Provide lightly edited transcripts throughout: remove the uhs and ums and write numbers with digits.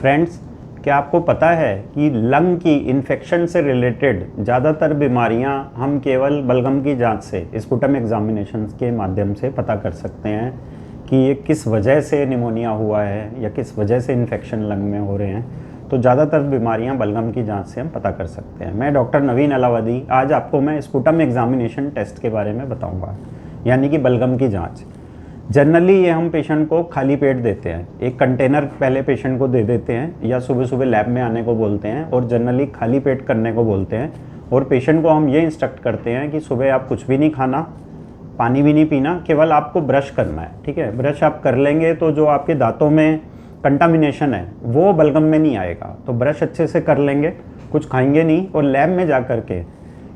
Friends, क्या आपको पता है कि लंग की इन्फेक्शन से रिलेटेड ज़्यादातर बीमारियां हम केवल बलगम की जांच से, स्पुटम एग्जामिनेशन के माध्यम से पता कर सकते हैं कि ये किस वजह से निमोनिया हुआ है या किस वजह से इन्फेक्शन लंग में हो रहे हैं। तो ज़्यादातर बीमारियां बलगम की जांच से हम पता कर सकते हैं। मैं डॉक्टर नवीन अलावादी आज आपको मैं स्पुटम एग्जामिनेशन टेस्ट के बारे में बताऊँगा, यानी कि बलगम की जाँच। जनरली ये हम पेशेंट को खाली पेट देते हैं, एक कंटेनर पहले पेशेंट को दे देते हैं या सुबह सुबह लैब में आने को बोलते हैं और जनरली खाली पेट करने को बोलते हैं। और पेशेंट को हम ये इंस्ट्रक्ट करते हैं कि सुबह आप कुछ भी नहीं खाना, पानी भी नहीं पीना, केवल आपको ब्रश करना है। ठीक है, ब्रश आप कर लेंगे तो जो आपके दांतों में कंटामिनेशन है वो बलगम में नहीं आएगा। तो ब्रश अच्छे से कर लेंगे, कुछ खाएंगे नहीं और लैब में जा कर के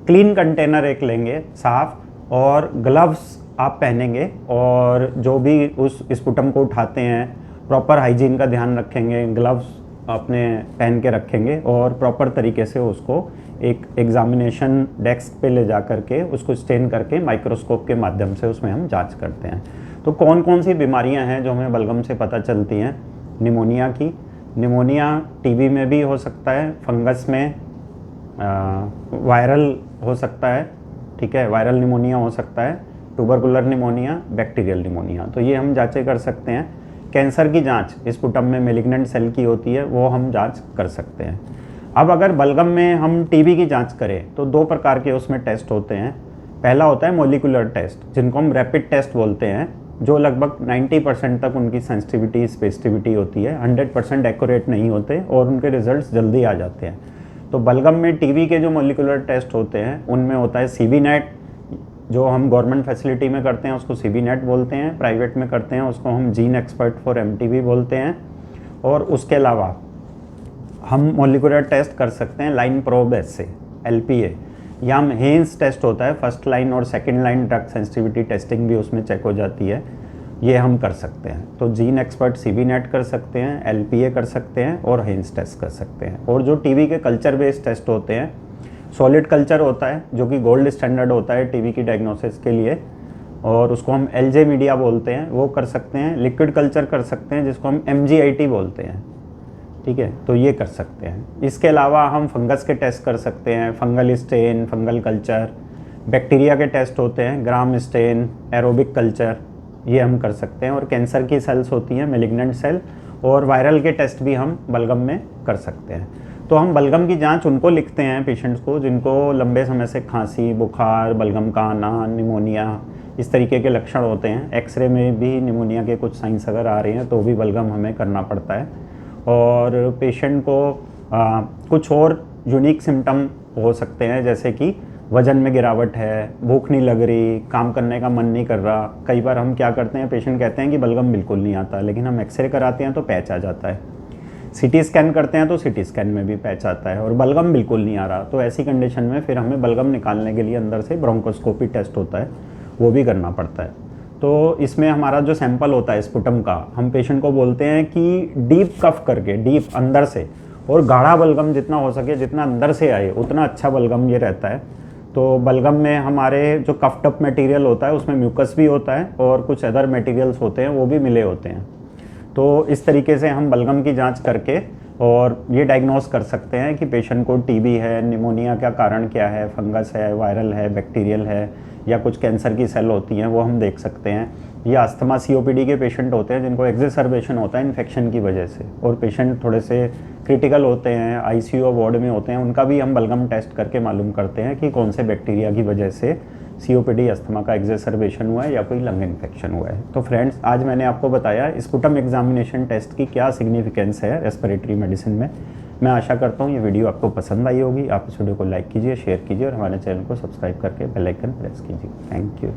क्लीन कंटेनर एक लेंगे साफ, और ग्लव्स आप पहनेंगे और जो भी उस स्पुटम को उठाते हैं प्रॉपर हाइजीन का ध्यान रखेंगे, ग्लव्स अपने पहन के रखेंगे और प्रॉपर तरीके से उसको एक एग्जामिनेशन डेस्क पे ले जा करके उसको स्टेन करके माइक्रोस्कोप के माध्यम से उसमें हम जांच करते हैं। तो कौन कौन सी बीमारियां हैं जो हमें बलगम से पता चलती हैं? निमोनिया की, निमोनिया टीबी में भी हो सकता है, फंगस में वायरल हो सकता है, ठीक है, वायरल निमोनिया हो सकता है, ट्यूबरकुलर निमोनिया, बैक्टीरियल निमोनिया। तो ये हम जांचें कर सकते हैं। कैंसर की जांच स्पुटम में मेलिग्नेंट सेल की होती है, वो हम जांच कर सकते हैं। अब अगर बलगम में हम टीबी की जांच करें तो दो प्रकार के उसमें टेस्ट होते हैं। पहला होता है मोलिकुलर टेस्ट, जिनको हम रैपिड टेस्ट बोलते हैं, जो लगभग 90% तक उनकी सेंसिटिविटी स्पेसिटिविटी होती है, 100% एक्यूरेट नहीं होते और उनके रिजल्ट्स जल्दी आ जाते हैं। तो बलगम में टीबी के जो मोलिकुलर टेस्ट होते हैं उनमें होता है सीबी नेट, जो हम गवर्नमेंट फैसिलिटी में करते हैं उसको सीबी नेट बोलते हैं, प्राइवेट में करते हैं उसको हम जीन एक्सपर्ट फॉर एमटीबी बोलते हैं। और उसके अलावा हम मोलिकुलर टेस्ट कर सकते हैं लाइन प्रोब से, एलपीए, या हम हेन्स टेस्ट होता है, फर्स्ट लाइन और second line drug sensitivity testing भी उसमें चेक हो जाती है, ये हम कर सकते हैं। तो जीन एक्सपर्ट सीबी नेट कर सकते हैं, एलपीए कर सकते हैं और हेन्स टेस्ट कर सकते हैं। और जो टीबी के कल्चर बेस्ड टेस्ट होते हैं, सॉलिड कल्चर होता है जो कि गोल्ड स्टैंडर्ड होता है टीबी की डायग्नोसिस के लिए, और उसको हम एलजे मीडिया बोलते हैं, वो कर सकते हैं। लिक्विड कल्चर कर सकते हैं जिसको हम एमजीआईटी बोलते हैं, ठीक है, तो ये कर सकते हैं। इसके अलावा हम फंगस के टेस्ट कर सकते हैं, fungal stain, fungal culture. Bacteria के टेस्ट होते हैं, ग्राम स्टेन, एरोबिक कल्चर, ये हम कर सकते हैं। और कैंसर की सेल्स होती हैं, मेलिग्नेंट सेल, और वायरल के टेस्ट भी हम बलगम में कर सकते हैं। तो हम बलगम की जांच उनको लिखते हैं पेशेंट्स को जिनको लंबे समय से खांसी, बुखार, बलगम का आना, निमोनिया, इस तरीके के लक्षण होते हैं। एक्सरे में भी निमोनिया के कुछ साइंस अगर आ रहे हैं तो भी बलगम हमें करना पड़ता है। और पेशेंट को कुछ और यूनिक सिम्टम हो सकते हैं, जैसे कि वज़न में गिरावट है, भूख नहीं लग रही, काम करने का मन नहीं कर रहा। कई बार हम क्या करते हैं, पेशेंट कहते हैं कि बलगम बिल्कुल नहीं आता, लेकिन हम एक्सरे कराते हैं तो पैच आ जाता है। सीटी स्कैन करते हैं तो सीटी स्कैन में भी पैच आता है और बलगम बिल्कुल नहीं आ रहा। तो ऐसी कंडीशन में फिर हमें बलगम निकालने के लिए अंदर से ब्रोंकोस्कोपी टेस्ट होता है, वो भी करना पड़ता है। तो इसमें हमारा जो सैंपल होता है स्पुटम का, हम पेशेंट को बोलते हैं कि डीप कफ करके, डीप अंदर से, और गाढ़ा बलगम जितना हो सके, जितना अंदर से आए उतना अच्छा बलगम ये रहता है। तो बलगम में हमारे जो कफ टप मटेरियल होता है उसमें म्यूकस भी होता है और कुछ अदर मटेरियल्स होते हैं वो भी मिले होते हैं। तो इस तरीके से हम बलगम की जांच करके और ये डायग्नोस कर सकते हैं कि पेशेंट को टीबी है, निमोनिया का कारण क्या है, फंगस है, वायरल है, बैक्टीरियल है, या कुछ कैंसर की सेल होती हैं वो हम देख सकते हैं। या अस्थमा सीओपीडी के पेशेंट होते हैं जिनको एक्जिसर्बेशन होता है इन्फेक्शन की वजह से, और पेशेंट थोड़े से क्रिटिकल होते हैं, आईसीयू वार्ड में होते हैं, उनका भी हम बलगम टेस्ट करके मालूम करते हैं कि कौन से बैक्टीरिया की वजह से सीओपीडी अस्थमा का एक्जिसर्बेशन हुआ है या कोई लंग इन्फेक्शन हुआ है। तो फ्रेंड्स, आज मैंने आपको बताया स्पुटम एग्जामिनेशन टेस्ट की क्या सिग्निफिकेंस है रेस्पिरेटरी मेडिसिन में। मैं आशा करता हूँ ये वीडियो आपको पसंद आई होगी। आप इस वीडियो को लाइक कीजिए, शेयर कीजिए और हमारे चैनल को सब्सक्राइब करके बेल आइकन प्रेस कीजिए। Thank you.